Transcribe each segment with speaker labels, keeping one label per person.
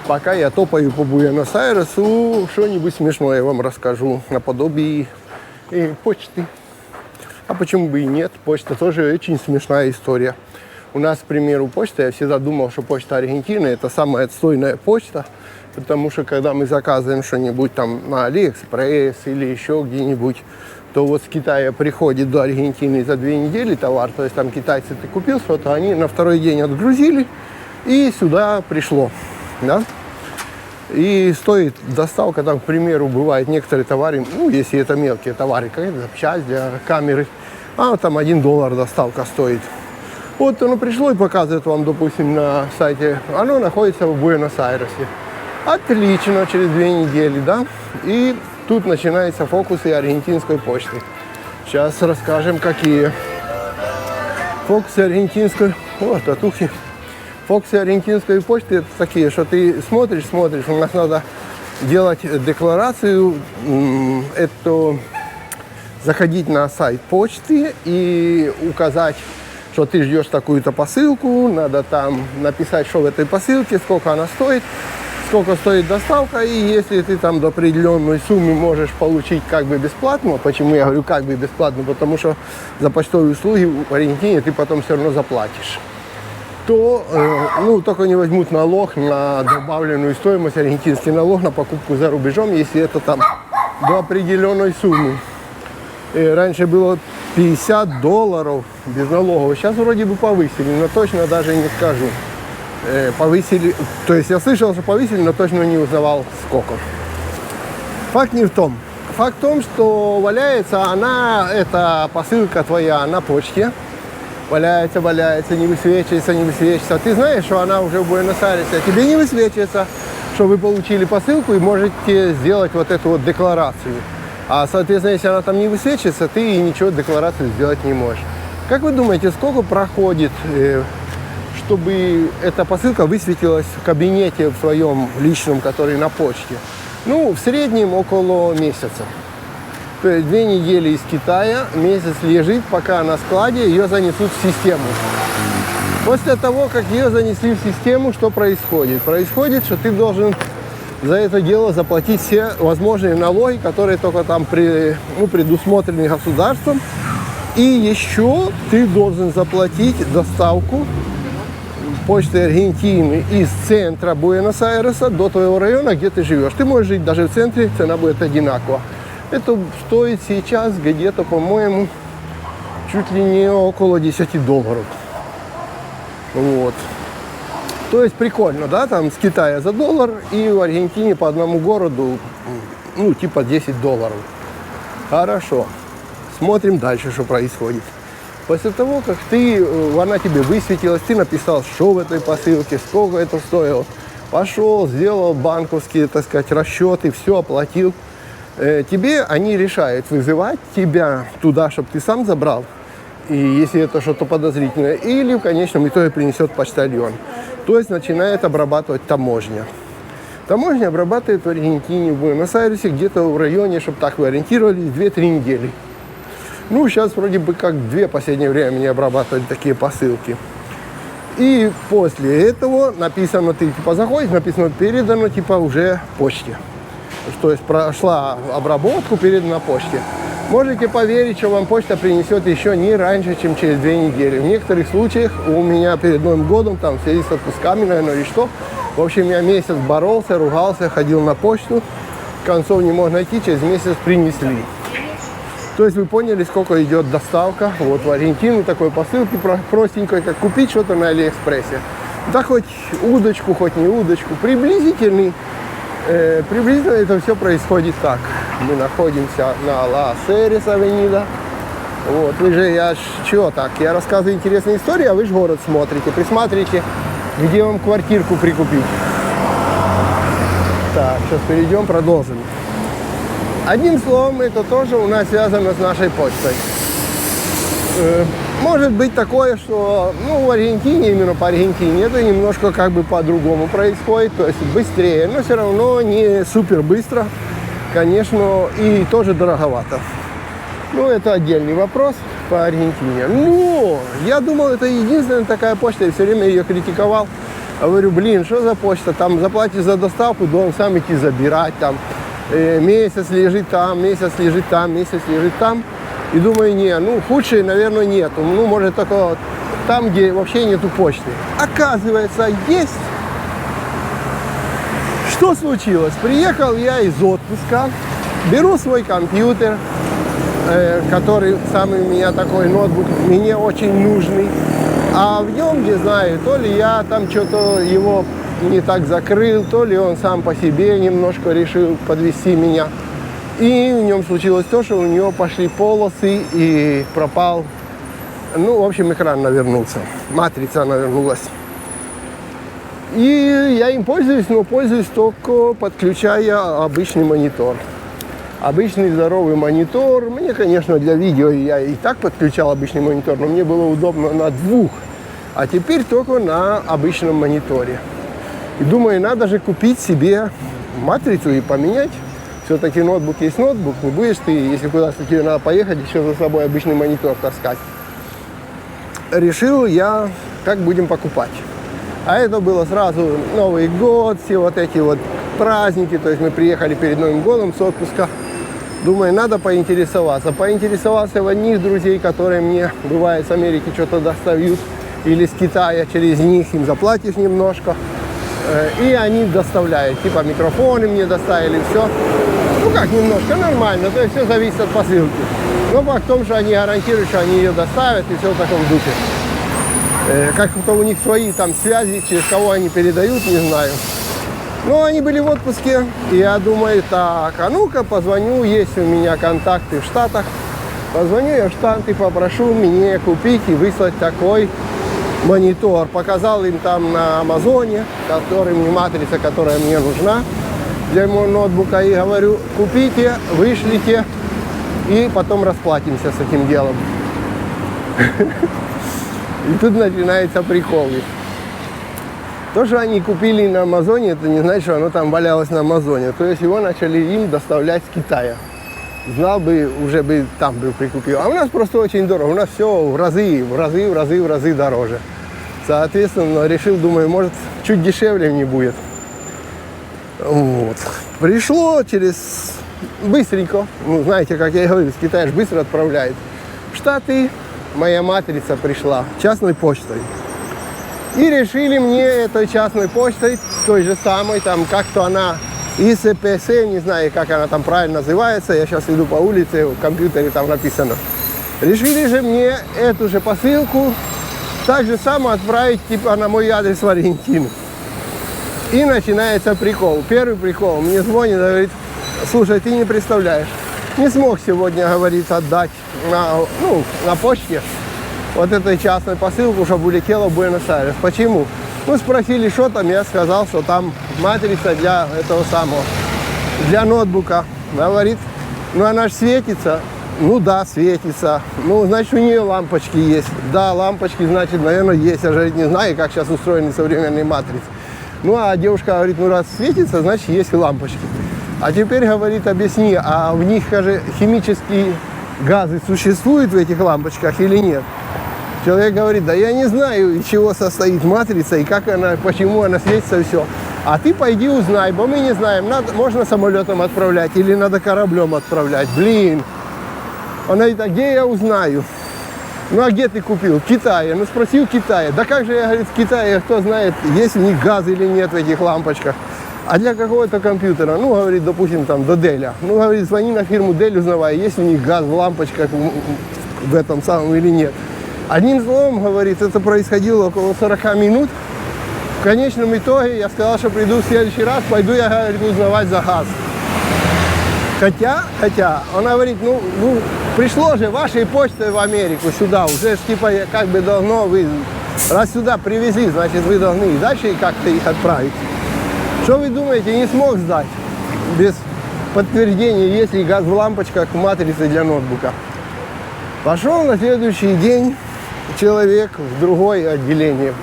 Speaker 1: пока я топаю по Буэнос-Айресу, что-нибудь смешное я вам расскажу наподобие почты. А почему бы и нет? Почта тоже очень смешная история. У нас, к примеру, почта, я всегда думал, что почта Аргентины – это самая отстойная почта, потому что когда мы заказываем что-нибудь там на Алиэкспресс или еще где-нибудь, то вот с Китая приходит до Аргентины за 2 недели товар, то есть там китайцы ты купил что-то, они на второй день отгрузили и сюда пришло, да? И стоит доставка, там, к примеру, бывает некоторые товары, ну, если это мелкие товары, какая-то запчасть для камеры, там $1 доставка стоит. Вот оно пришло и показывает вам, допустим, на сайте, оно находится в Буэнос-Айресе. Отлично, через 2 недели, да? И тут начинаются фокусы аргентинской почты. Сейчас расскажем, какие. Фокусы аргентинской, татухи. Фокусы аргентинской почты это такие, что ты смотришь, у нас надо делать декларацию, это заходить на сайт почты и указать, что ты ждешь такую-то посылку, надо там написать, что в этой посылке, сколько она стоит, сколько стоит доставка, и если ты там до определенной суммы можешь получить как бы бесплатно, почему я говорю как бы бесплатно, потому что за почтовые услуги в Аргентине ты потом все равно заплатишь, то только не возьмут налог на добавленную стоимость, аргентинский налог на покупку за рубежом, если это там до определенной суммы. И раньше было $50 без налогов, сейчас вроде бы повысили, но точно даже не скажу. Повысили, то есть я слышал, что повысили, но точно не узнавал сколько. Факт не в том. Факт в том, что валяется эта посылка твоя на почте, валяется, не высвечивается. Ты знаешь, что она уже в Буэнос-Айресе, а тебе не высвечивается, что вы получили посылку и можете сделать вот эту вот декларацию. А, соответственно, если она там не высвечивается, ты ничего декларацию сделать не можешь. Как вы думаете, сколько проходит, чтобы эта посылка высветилась в кабинете в своем личном, который на почте? В среднем около месяца. То есть 2 недели из Китая, месяц лежит, пока на складе ее занесут в систему. После того, как ее занесли в систему, что происходит? Происходит, что ты должен за это дело заплатить все возможные налоги, которые только там предусмотрены государством. И еще ты должен заплатить доставку почты Аргентины из центра Буэнос-Айреса до твоего района, где ты живешь. Ты можешь жить даже в центре, цена будет одинакова. Это стоит сейчас где-то, по-моему, чуть ли не около $10. Вот. То есть прикольно, да, там с Китая за $1 и в Аргентине по одному городу, типа $10. Хорошо. Смотрим дальше, что происходит. После того, как она тебе высветилась, ты написал, что в этой посылке, сколько это стоило, пошел, сделал банковские, так сказать, расчеты, все оплатил. Тебе они решают вызывать тебя туда, чтобы ты сам забрал, и если это что-то подозрительное, или в конечном итоге принесет почтальон. То есть начинает обрабатывать таможня. Таможня обрабатывает в Аргентине, в Буэнос-Айресе, где-то в районе, чтобы так вы ориентировались, 2-3 недели. Сейчас вроде бы как 2 последнее время не обрабатывали такие посылки. И после этого написано, ты заходишь, написано передано уже почте. То есть прошла обработку, передана почте. Можете поверить, что вам почта принесет еще не раньше, чем через 2 недели. В некоторых случаях у меня перед Новым годом, там, в связи с отпусками, наверное, или что, в общем, я месяц боролся, ругался, ходил на почту, концов не мог найти, через месяц принесли. То есть вы поняли, сколько идет доставка в Аргентину такой посылки простенькой, как купить что-то на Алиэкспрессе. Да хоть удочку, хоть не удочку, приблизительно это все происходит так. Мы находимся на Ла-Серес авенида. Я рассказываю интересные истории, а вы же город смотрите, присматривайте, где вам квартирку прикупить. Так, сейчас перейдем, продолжим. Одним словом, это тоже у нас связано с нашей почтой. Может быть такое, что в Аргентине, именно по Аргентине, это немножко как бы по-другому происходит, то есть быстрее, но все равно не супер быстро, конечно, и тоже дороговато. Это отдельный вопрос по Аргентине. Я думал, это единственная такая почта, я все время ее критиковал. Говорю, блин, что за почта? Там заплатишь за доставку, должен сам идти забирать. Там месяц лежит там, месяц лежит там, месяц лежит там. И думаю, не, ну худшей, наверное, нету. Ну, может, только там, где вообще нету почты. Оказывается, есть. Что случилось? Приехал я из отпуска, беру свой компьютер, который самый у меня такой ноутбук, мне очень нужный. А в нем, не знаю, то ли я там что-то его не так закрыл, то ли он сам по себе немножко решил подвести меня. И в нем случилось то, что у него пошли полосы и пропал, ну, в общем, экран навернулся, матрица навернулась. И я им пользуюсь, но пользуюсь только подключая обычный монитор. Обычный здоровый монитор. Мне, конечно, для видео я и так подключал обычный монитор, но мне было удобно на двух. А теперь только на обычном мониторе. И думаю, надо же купить себе матрицу и поменять. Все-таки ноутбук есть ноутбук. Не будешь ты, если куда-то тебе надо поехать, еще за собой обычный монитор таскать. Решил я, как будем покупать. А это было сразу Новый год, все вот эти вот праздники. То есть мы приехали перед Новым годом с отпуска. Думаю, надо поинтересоваться. Поинтересовался в одних друзей, которые мне, бывает, с Америки что-то достают. Или с Китая через них, им заплатишь немножко. И они доставляют. Типа микрофоны мне доставили, все. Ну как немножко, нормально. То есть все зависит от посылки. Но факт в том, что они гарантируют, что они ее доставят и все в таком духе. Как-то у них свои там связи, через кого они передают, не знаю. Но они были в отпуске, и я думаю, так, а ну-ка позвоню, есть у меня контакты в Штатах. Позвоню я в Штаты, попрошу мне купить и выслать такой монитор. Показал им там на Амазоне, который мне матрица, которая мне нужна для моего ноутбука. И говорю, купите, вышлите, и потом расплатимся с этим делом. И тут начинается прикол. То, что они купили на Амазоне, это не значит, что оно там валялось на Амазоне. То есть его начали им доставлять с Китая. Знал бы, уже бы там бы прикупил. А у нас просто очень дорого. У нас все в разы дороже. Соответственно, решил, думаю, может, чуть дешевле мне будет. Вот. Пришло через быстренько. Ну, знаете, как я и говорю, с Китая же быстро отправляет. В Штаты моя матрица пришла частной почтой. И решили мне этой частной почтой, той же самой, там как-то она ИСПС, не знаю, как она там правильно называется, я сейчас иду по улице, в компьютере там написано. Решили же мне эту же посылку так же само отправить типа на мой адрес в Аргентину. И начинается прикол. Первый прикол, мне звонит, говорит, слушай, ты не представляешь, не смог сегодня, говорит, отдать на почте вот этой частной посылку, чтобы улетела в Буэнос-Айрес. Почему? Ну, спросили, что там, я сказал, что там матрица для этого самого, для ноутбука. Говорит, ну она же светится. Ну да, светится. Ну, значит, у нее лампочки есть. Да, лампочки, значит, наверное, есть. Я же не знаю, как сейчас устроены современные матрицы. Ну, а девушка говорит, ну раз светится, значит, есть лампочки. А теперь, говорит, объясни, а в них, скажи, химические газы существуют в этих лампочках или нет? Человек говорит, да я не знаю, из чего состоит матрица и как она, почему она светится и все. А ты пойди узнай, бо мы не знаем, можно самолетом отправлять или надо кораблем отправлять. Блин. Она говорит, а где я узнаю? Ну а где ты купил? В Китае. Ну спросил в Китае. Да как же, я, говорит, в Китае, кто знает, есть у них газ или нет в этих лампочках. А для какого-то компьютера, ну, говорит, допустим, там, до Деля. Ну, говорит, звони на фирму Dell, узнавай, есть у них газ в лампочках в этом самом или нет. Одним словом, говорит, это происходило около 40 минут. В конечном итоге я сказал, что приду в следующий раз, пойду я, говорит, узнавать за газ. Хотя, она говорит, ну, пришло же вашей почтой в Америку сюда, уже типа как бы давно вы, раз сюда привезли, значит вы должны и дальше как-то их отправить. Что вы думаете, не смог сдать без подтверждения, есть ли газ в лампочках в матрице для ноутбука? Пошел на следующий день человек в другое отделение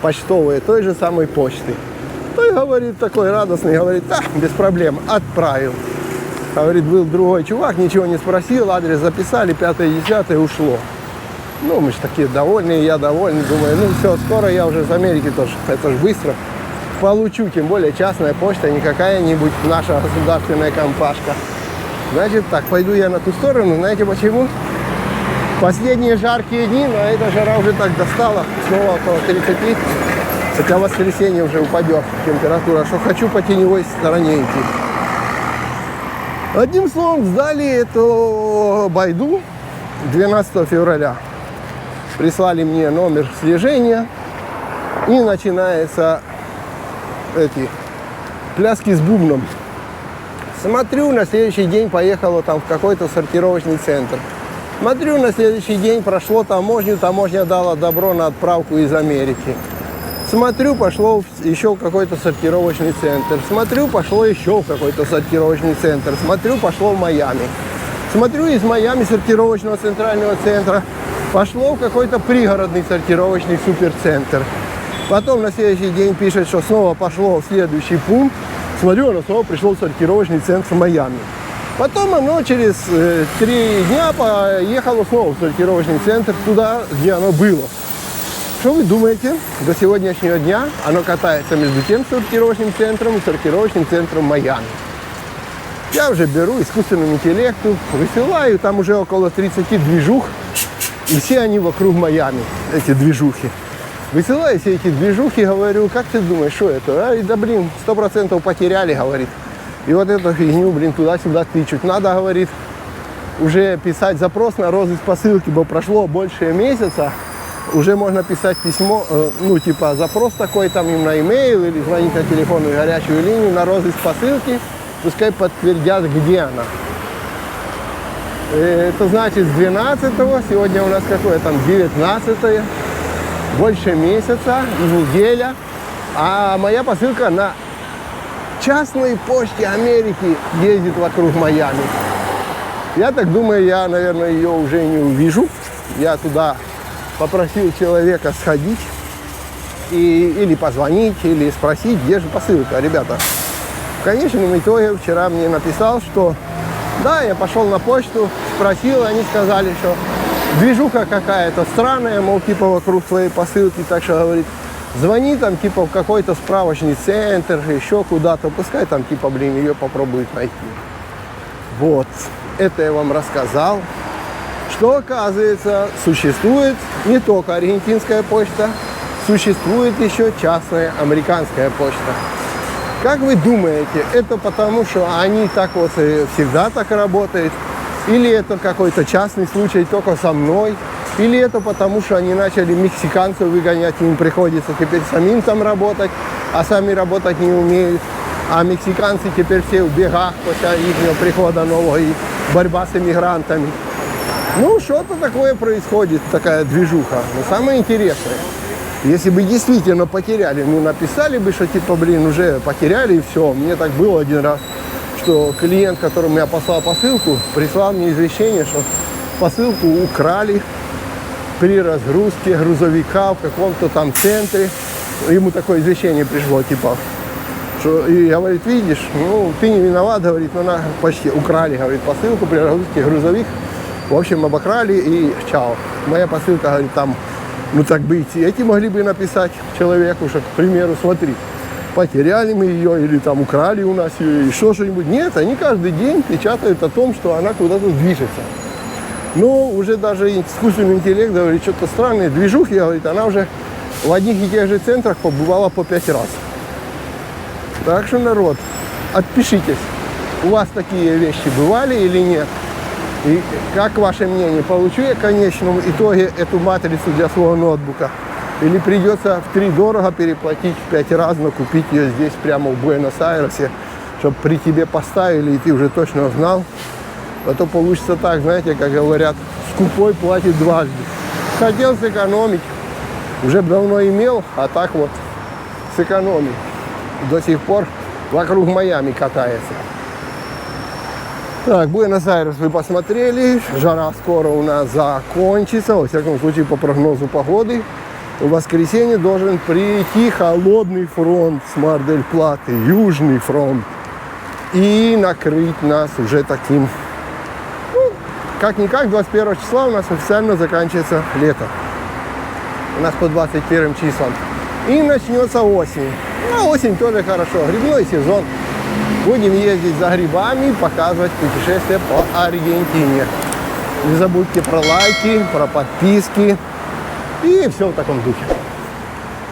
Speaker 1: почтовое, той же самой почты. Ну и говорит, такой радостный, говорит, да, без проблем, отправил. Говорит, был другой чувак, ничего не спросил, адрес записали, 5-10 ушло. Ну, мы же такие довольные, я довольный, думаю, ну все, скоро я уже из Америки тоже, это же быстро получу, тем более частная почта, не какая-нибудь наша государственная компашка. Значит так, пойду я на ту сторону, знаете почему? Последние жаркие дни, но эта жара уже так достала, снова около 30, хотя в воскресенье уже упадет температура, что хочу по теневой стороне идти. Одним словом, сдали эту байду 12 февраля. Прислали мне номер слежения, и начинаются эти пляски с бубном. Смотрю, на следующий день поехала там в какой-то сортировочный центр. Смотрю, на следующий день прошло таможню, таможня дала добро на отправку из Америки. Смотрю, пошло еще в какой-то сортировочный центр. Смотрю, пошло еще в какой-то сортировочный центр. Смотрю, пошло в Майами. Смотрю, из Майами сортировочного центрального центра пошло в какой-то пригородный сортировочный суперцентр. Потом на следующий день пишет, что снова пошло в следующий пункт. Смотрю, оно снова пришло в сортировочный центр Майами. Потом оно через 3 дня поехало снова в сортировочный центр, туда, где оно было. Что вы думаете? До сегодняшнего дня оно катается между тем сортировочным центром и сортировочным центром Майами. Я уже беру искусственному интеллекту, высылаю, там уже около 30 движух, и все они вокруг Майами, эти движухи. Высылаю все эти движухи, говорю, как ты думаешь, что это? А, да блин, 100% потеряли, говорит. И вот эту фигню, блин, туда-сюда тычут. Надо, говорит, уже писать запрос на розыск посылки, бо прошло больше месяца. Уже можно писать письмо, ну, типа, запрос такой, там, им на имейл или звонить на телефонную горячую линию на розыск посылки, пускай подтвердят, где она. Это значит, с 12-го, сегодня у нас какое там, 19-е, больше месяца, неделя, а моя посылка на частной почте Америки ездит вокруг Майами. Я так думаю, я, наверное, ее уже не увижу. Я туда попросил человека сходить или позвонить, или спросить, где же посылка. Ребята, в конечном итоге вчера мне написал, что да, я пошел на почту, спросил, они сказали, что движуха какая-то странная, мол, типа вокруг твоей посылки, так что, говорит, звони там, типа, в какой-то справочный центр, еще куда-то, пускай там, типа, блин, ее попробуют найти. Вот, это я вам рассказал, что, оказывается, существует не только аргентинская почта, существует еще частная американская почта. Как вы думаете, это потому, что они так вот всегда так работают? Или это какой-то частный случай только со мной? Или это потому, что они начали мексиканцев выгонять, им приходится теперь самим там работать, а сами работать не умеют? А мексиканцы теперь все в бегах после их прихода нового и борьба с иммигрантами. Ну, что-то такое происходит, такая движуха. Но самое интересное, если бы действительно потеряли, ну, написали бы, что типа, блин, уже потеряли и все. Мне так было один раз, что клиент, которому я послал посылку, прислал мне извещение, что посылку украли при разгрузке грузовика в каком-то там центре. Ему такое извещение пришло, типа, что, и говорит, видишь, ну, ты не виноват, говорит, но на почти украли, говорит, посылку при разгрузке грузовик. В общем, обокрали и чао. Моя посылка, говорит, там, ну так бы идти. Эти могли бы написать человеку, что, к примеру, смотри, потеряли мы ее или там украли у нас ее, и что-нибудь. Нет, они каждый день печатают о том, что она куда-то движется. Но уже даже искусственный интеллект говорит, что-то странное, движухи, говорит, она уже в одних и тех же центрах побывала по 5 раз. Так что, народ, отпишитесь, у вас такие вещи бывали или нет? И как ваше мнение, получу я в конечном итоге эту матрицу для своего ноутбука? Или придется втридорого переплатить в 5 раз, но купить ее здесь прямо в Буэнос-Айресе, чтобы при тебе поставили, и ты уже точно знал? А то получится так, знаете, как говорят, скупой платит дважды. Хотел сэкономить, уже давно имел, а так вот сэкономить. До сих пор вокруг Майами катается. Так, Буэнос-Айрес вы посмотрели, жара скоро у нас закончится, во всяком случае по прогнозу погоды. В воскресенье должен прийти холодный фронт с Мар-дель-Платы, южный фронт, и накрыть нас уже таким, ну, как-никак 21 числа у нас официально заканчивается лето. У нас по 21 числам. И начнется осень. Ну, осень тоже хорошо. Грибной сезон. Будем ездить за грибами, показывать путешествия по Аргентине. Не забудьте про лайки, про подписки и все в таком духе.